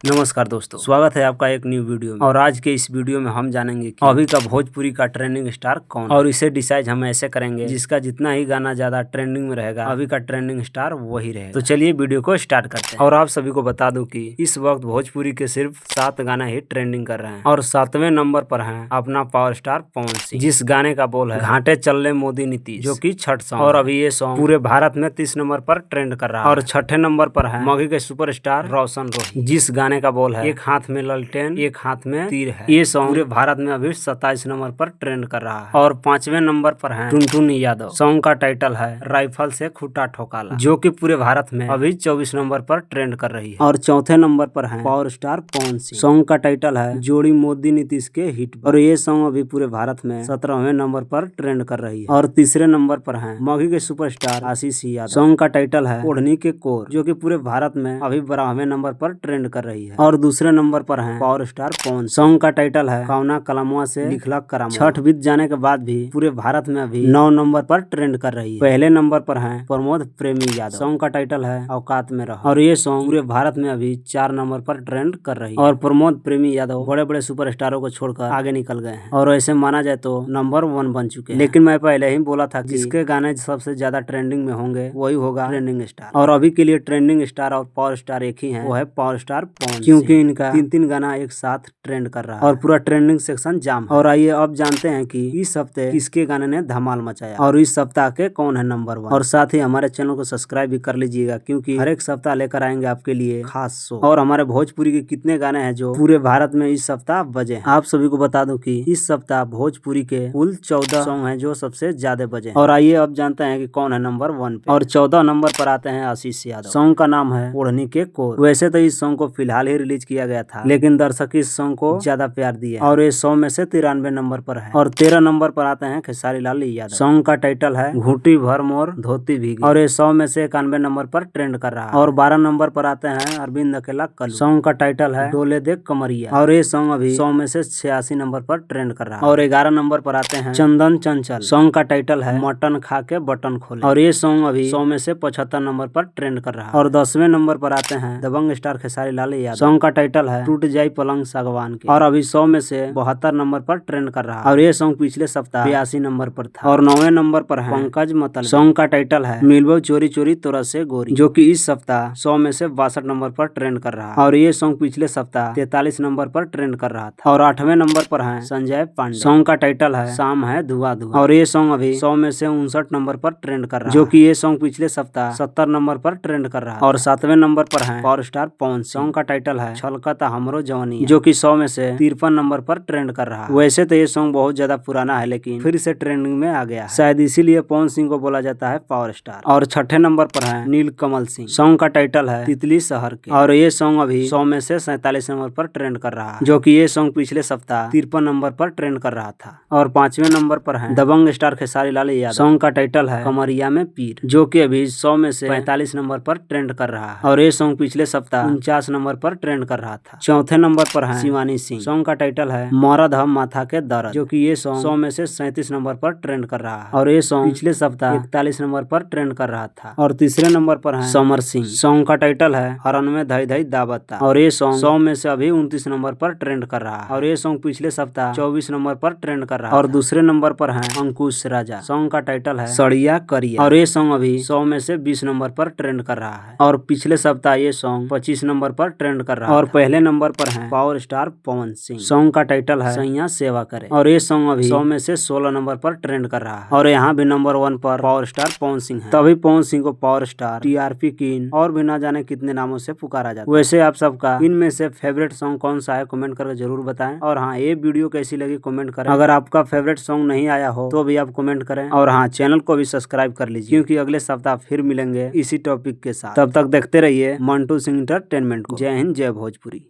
नमस्कार दोस्तों, स्वागत है आपका एक न्यू वीडियो में। और आज के इस वीडियो में हम जानेंगे कि अभी का भोजपुरी का ट्रेंडिंग स्टार कौन है और इसे डिसाइड हम ऐसे करेंगे जिसका जितना ही गाना ज्यादा ट्रेंडिंग में रहेगा अभी का ट्रेंडिंग स्टार वही रहेगा। तो चलिए वीडियो को स्टार्ट करते हैं। और आप सभी को बता दूं कि इस वक्त भोजपुरी के सिर्फ 7 गाना ही ट्रेंडिंग कर रहे हैं और 7वें नंबर पर है अपना पावर स्टार पवन सिंह, जिस गाने का बोल है घाटे चल रहे मोदी नीतीश, जो की छठ सॉन्ग। और अभी ये सॉन्ग पूरे भारत में 30 नंबर पर ट्रेंड कर रहा है। और 6ठे नंबर पर है मगही के सुपरस्टार रोशन रोही, जिस गाने का बोल है एक हाथ में ललटेन एक हाथ में तीर है। ये सॉन्ग पूरे भारत में अभी 27 नंबर पर ट्रेंड कर रहा है। और 5वें नंबर पर है टुनटुन यादव, सॉन्ग का टाइटल है राइफल से खुट्टा ठोकाला, जो कि पूरे भारत में अभी 24 नंबर पर ट्रेंड कर रही है। और 4थे नंबर पर है power star Pawan Singh, song का टाइटल है जोड़ी मोदी नीतीश के हिट। और ये सॉन्ग अभी पूरे भारत में 17वें नंबर पर ट्रेंड कर रही है। और तीसरे नंबर पर है मगही के सुपरस्टार आशीष यादव, सॉन्ग का टाइटल है ओढ़नी के कोर, जो कि पूरे भारत में अभी 12वें नंबर पर ट्रेंड कर रही है। और दूसरे नंबर पर है पावर स्टार पवन, सॉन्ग का टाइटल है कौना कलमवा से लिखला कराम। छठ बीत जाने के बाद भी पूरे भारत में अभी 9 नंबर पर ट्रेंड कर रही है। पहले नंबर पर है प्रमोद प्रेमी यादव, सॉन्ग का टाइटल है औकात में रहो। और ये सॉन्ग पूरे भारत में अभी 4 नंबर पर ट्रेंड कर रही है। और प्रमोद प्रेमी यादव बड़े बड़े सुपरस्टारों को छोड़कर आगे निकल गए हैं और ऐसे माना जाए तो नंबर 1 बन चुके हैं। लेकिन मैं पहले ही बोला था जिसके गाने सबसे ज्यादा ट्रेंडिंग में होंगे वही होगा ट्रेंडिंग स्टार। और अभी के लिए ट्रेंडिंग स्टार और पावर स्टार एक ही है, वो है पावर स्टार पवन, क्योंकि इनका 3 गाना एक साथ ट्रेंड कर रहा है और पूरा ट्रेंडिंग सेक्शन जाम है। और आइए अब जानते हैं कि इस हफ्ते किसके गाने ने धमाल मचाया और इस सप्ताह के कौन है नंबर 1। और साथ ही हमारे चैनल को सब्सक्राइब भी कर लीजिएगा, क्योंकि हर एक सप्ताह लेकर आएंगे आपके लिए खास शो। और हमारे भोजपुरी के कितने गाने हैं जो पूरे भारत में इस सप्ताह बजे हैं। आप सभी को बता दूं कि इस सप्ताह भोजपुरी के कुल 14 सॉन्ग हैं जो सबसे ज्यादा बजे। और आइए अब जानते हैं कि कौन है नंबर 1 पे। और 14 नंबर पर आते हैं आशीष यादव, सॉन्ग का नाम है ओढ़नी के कोर। वैसे तो इस सॉन्ग को फिलहाल ही रिलीज किया गया था, लेकिन दर्शक इस सॉन्ग को ज्यादा प्यार दिया और ये 100 में से 93 नंबर पर है। और 13 नंबर पर आते हैं खेसारी लाल यादव, सॉन्ग का टाइटल है घूटी भर मोर धोती भीगी, और ये 100 में से 91 नंबर पर ट्रेंड कर रहा है। और 12 नंबर पर आते हैं अरविंद अकेला कल्लू, सॉन्ग का टाइटल है डोले दे कमरिया, और ये सॉन्ग अभी 100 में से 86 नंबर पर ट्रेंड कर रहा है। और 11 नंबर पर आते हैं चंदन चंचल, सॉन्ग का टाइटल है मटन खा के बटन खोले, और ये सॉन्ग अभी 100 में से 75 नंबर पर ट्रेंड कर रहा है। और 10वें नंबर पर आते हैं दबंग स्टार खेसारी लाल यादव, सॉन्ग का टाइटल है टूट जाई पलंग सागवान के, और अभी 100 में से 72 नंबर पर ट्रेंड कर रहा है। और ये सॉन्ग पिछले सप्ताह 82 नंबर पर था। और 9वें नंबर पर है पंकज मतल, सॉन्ग का टाइटल है मिलबो चोरी चोरी तोरा से गोरी, जो कि इस सप्ताह 100 में से 62 नंबर पर ट्रेंड कर रहा है। और ये सॉन्ग पिछले सप्ताह 43 नंबर पर ट्रेंड कर रहा था। और 8वें नंबर पर है संजय पांडे, सॉन्ग का टाइटल है शाम है धुआं धुआं, और ये सॉन्ग अभी 100 में से 59 नंबर पर ट्रेंड कर रहा है, जो कि ये सॉन्ग पिछले सप्ताह 70 नंबर पर ट्रेंड कर रहा है। और 7वें नंबर पर है पावर स्टार पवन, सॉन्ग का टाइटल है छलकता हमरो जवानी, जो कि 100 में से 53 नंबर पर ट्रेंड कर रहा है। वैसे तो ये सॉन्ग बहुत ज्यादा पुराना है, लेकिन फिर से ट्रेंडिंग में आ गया है, शायद इसीलिए पवन सिंह को बोला जाता है पावर स्टार। और 6ठे नंबर पर है नील कमल सिंह, सॉन्ग का टाइटल है तितली शहर के, और ये सॉन्ग अभी 100 में से 47 नंबर पर ट्रेंड कर रहा है, जो कि ये सॉन्ग पिछले सप्ताह 53 नंबर पर ट्रेंड कर रहा था। और 5वें नंबर पर है दबंग स्टार खेसारी लाल यादव, सॉन्ग का टाइटल है कमरिया में पीर, जो कि अभी 100 में से 45 नंबर पर ट्रेंड कर रहा है। और ये सॉन्ग पिछले सप्ताह 49 नंबर पर ट्रेंड कर रहा था। 4थे नंबर पर है शिवानी सिंह, सॉन्ग का टाइटल है मरद हम माथा के दर्द, जो कि ये सॉन्ग 100 में से 37 नंबर पर ट्रेंड कर रहा है। और ये सॉन्ग पिछले सप्ताह 41 नंबर पर ट्रेंड कर रहा था। और तीसरे नंबर पर है समर सिंह, सॉन्ग का टाइटल है हरन में धई धई दावता, और ये सॉन्ग 100 में से अभी 29 नंबर पर ट्रेंड कर रहा है। और ये सॉन्ग पिछले सप्ताह 24 नंबर पर ट्रेंड कर रहा है। और दूसरे नंबर पर है अंकुश राजा, सॉन्ग का टाइटल है सड़िया करिया, और ये सॉन्ग अभी 100 में से 20 नंबर पर ट्रेंड कर रहा है। और पिछले सप्ताह ये सॉन्ग 25 नंबर पर ट्रेंड कर रहा है। और पहले नंबर पर है power star Pawan Singh, song का टाइटल है सैया सेवा करे, और ये सॉन्ग अभी 100 में से 16 नंबर पर ट्रेंड कर रहा है। और यहाँ भी नंबर 1 पर पावर स्टार पवन सिंह है। तभी पवन सिंह को पावर स्टार, टीआरपी किंग और भी ना जाने कितने नामों से पुकारा जाता है। वैसे आप सबका इनमें से फेवरेट सॉन्ग कौन सा है कमेंट करके जरूर बताएं। और हाँ, ये वीडियो कैसी लगी कमेंट करें। अगर आपका फेवरेट सॉन्ग नहीं आया हो तो भी आप कमेंट करें। और हाँ, चैनल को भी सब्सक्राइब कर लीजिए, क्योंकि अगले सप्ताह फिर मिलेंगे इसी टॉपिक के साथ। तब तक देखते रहिए मंटू सिंह एंटरटेनमेंट को। जय हिंद, जय भोजपुरी।